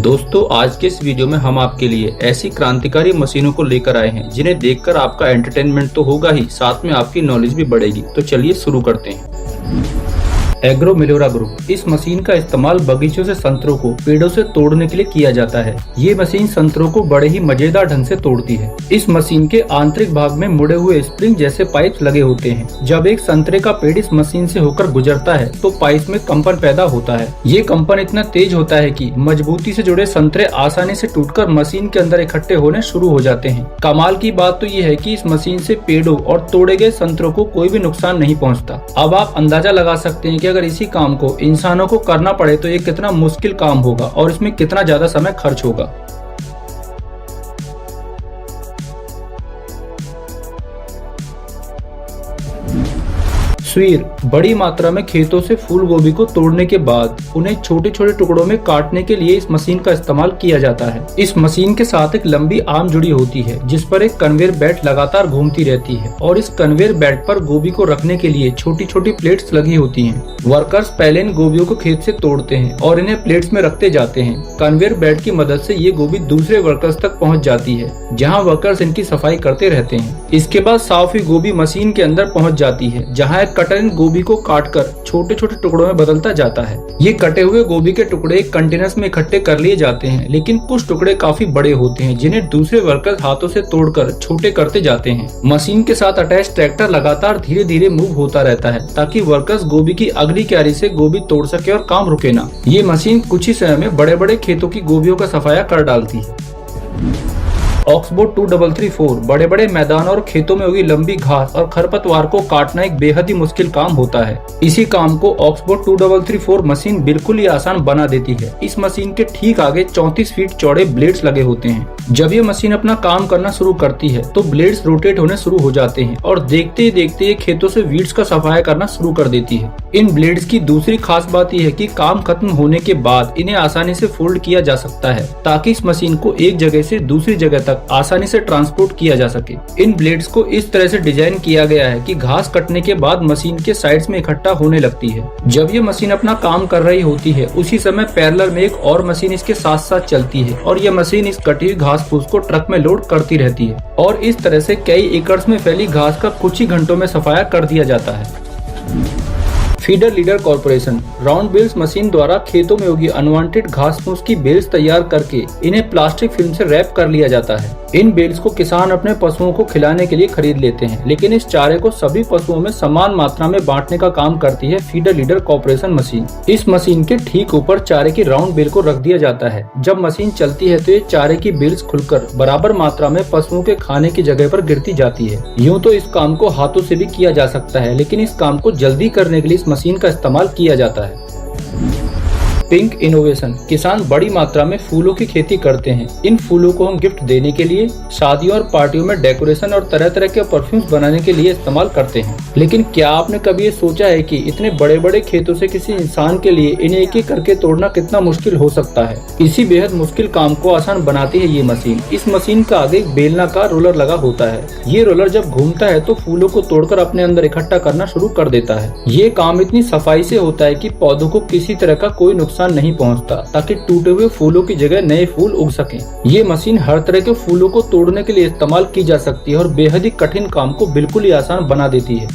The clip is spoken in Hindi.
दोस्तों, आज के इस वीडियो में हम आपके लिए ऐसी क्रांतिकारी मशीनों को लेकर आए हैं जिन्हें देखकर आपका एंटरटेनमेंट तो होगा ही, साथ में आपकी नॉलेज भी बढ़ेगी। तो चलिए शुरू करते हैं। एग्रो मिलोरा ग्रुप। इस मशीन का इस्तेमाल बगीचों से संतरों को पेड़ों से तोड़ने के लिए किया जाता है। ये मशीन संतरों को बड़े ही मजेदार ढंग से तोड़ती है। इस मशीन के आंतरिक भाग में मुड़े हुए स्प्रिंग जैसे पाइप लगे होते हैं। जब एक संतरे का पेड़ इस मशीन से होकर गुजरता है तो पाइप में कंपन पैदा होता है। ये कंपन इतना तेज होता है कि मजबूती से जुड़े संतरे आसानी से टूटकर मशीन के अंदर इकट्ठे होने शुरू हो जाते हैं। कमाल की बात तो ये है कि इस मशीन से पेड़ों और तोड़े गए संतरों को कोई भी नुकसान नहीं पहुँचता। अब आप अंदाजा लगा सकते हैं कि अगर इसी काम को इंसानों को करना पड़े तो ये कितना मुश्किल काम होगा और इसमें कितना ज्यादा समय खर्च होगा। स्वीर। बड़ी मात्रा में खेतों से फूल गोभी को तोड़ने के बाद उन्हें छोटे छोटे टुकड़ों में काटने के लिए इस मशीन का इस्तेमाल किया जाता है। इस मशीन के साथ एक लंबी आर्म जुड़ी होती है जिस पर एक कन्वेयर बेल्ट लगातार घूमती रहती है और इस कन्वेयर बेल्ट पर गोभी को रखने के लिए छोटी छोटी प्लेट्स लगी होती हैं। वर्कर्स पहले इन गोभियों को खेत से तोड़ते हैं और इन्हें प्लेट्स में रखते जाते हैं। कन्वेयर बेल्ट की मदद से ये गोभी दूसरे वर्कर्स तक पहुँच जाती है, जहाँ वर्कर्स इनकी सफाई करते रहते हैं। इसके बाद साफ हुई गोभी मशीन के अंदर पहुँच जाती है, जहाँ एक कटर इन गोभी को काटकर छोटे छोटे टुकड़ों में बदलता जाता है। ये कटे हुए गोभी के टुकड़े एक कंटेनर्स में इकट्ठे कर लिए जाते हैं, लेकिन कुछ टुकड़े काफी बड़े होते हैं जिन्हें दूसरे वर्कर्स हाथों से तोड़कर छोटे करते जाते हैं। मशीन के साथ अटैच ट्रैक्टर लगातार धीरे धीरे मूव होता रहता है ताकि वर्कर्स गोभी की अगली क्यारी से गोभी तोड़ सके और काम रुके ना। ये मशीन कुछ ही समय में बड़े बड़े खेतों की गोभियों का सफाया कर डालती है। ऑक्सबोर्ड 2334। बड़े बड़े मैदान और खेतों में उगी लंबी घास और खरपतवार को काटना एक बेहद ही मुश्किल काम होता है। इसी काम को ऑक्सबोर्ड 2334 मशीन बिल्कुल ही आसान बना देती है। इस मशीन के ठीक आगे 34 फीट चौड़े ब्लेड्स लगे होते हैं। जब ये मशीन अपना काम करना शुरू करती है तो ब्लेड्स रोटेट होने शुरू हो जाते हैं और देखते ही देखते ये खेतों से वीड्स का सफाया करना शुरू कर देती है। इन ब्लेड्स की दूसरी खास बात यह है कि काम खत्म होने के बाद इन्हें आसानी से फोल्ड किया जा सकता है ताकि इस मशीन को एक जगह से दूसरी जगह तक आसानी से ट्रांसपोर्ट किया जा सके। इन ब्लेड्स को इस तरह से डिजाइन किया गया है कि घास कटने के बाद मशीन के साइड्स में इकट्ठा होने लगती है। जब ये मशीन अपना काम कर रही होती है उसी समय पैरेलल में एक और मशीन इसके साथ साथ चलती है और यह मशीन इस कटी हुई घास फूस को ट्रक में लोड करती रहती है और इस तरह से कई एकड़ में फैली घास का कुछ ही घंटों में सफाया कर दिया जाता है। Feeder leader corporation. Round bales machine द्वारा खेतों में उगी अनवांटेड घास फूस की बेल्स तैयार करके इन्हें प्लास्टिक फिल्म से रैप कर लिया जाता है। इन बेल्स को किसान अपने पशुओं को खिलाने के लिए खरीद लेते हैं, लेकिन इस चारे को सभी पशुओं में समान मात्रा में बांटने का काम करती है फीडर लीडर कॉर्पोरेशन मशीन। इस मशीन के ठीक ऊपर चारे की राउंड बेल को रख दिया जाता है। जब मशीन चलती है तो ये चारे की बेल्स खुलकर बराबर मात्रा में पशुओं के खाने की जगह पर गिरती जाती है। यूँ तो इस काम को हाथों से भी किया जा सकता है, लेकिन इस काम को जल्दी करने के लिए इस मशीन का इस्तेमाल किया जाता है। Pink innovation. किसान बड़ी मात्रा में फूलों की खेती करते हैं। इन फूलों को हम गिफ्ट देने के लिए, शादियों और पार्टियों में डेकोरेशन और तरह तरह के परफ्यूम्स बनाने के लिए इस्तेमाल करते हैं। लेकिन क्या आपने कभी ये सोचा है कि इतने बड़े बड़े खेतों से किसी इंसान के लिए इन्हें एक एक करके तोड़ना कितना मुश्किल हो सकता है। इसी बेहद मुश्किल काम को आसान बनाती है ये मशीन। इस मशीन का आगे एक बेलनाकार रोलर लगा होता है। ये रोलर जब घूमता है तो फूलों को तोड़कर अपने अंदर इकट्ठा करना शुरू कर देता है। ये काम इतनी सफाई से होता है कि पौधों को किसी तरह का कोई नुकसान नहीं पहुंचता, ताकि टूटे हुए फूलों की जगह नए फूल उग सकें। ये मशीन हर तरह के फूलों को तोड़ने के लिए इस्तेमाल की जा सकती है और बेहद ही कठिन काम को बिल्कुल ही आसान बना देती है।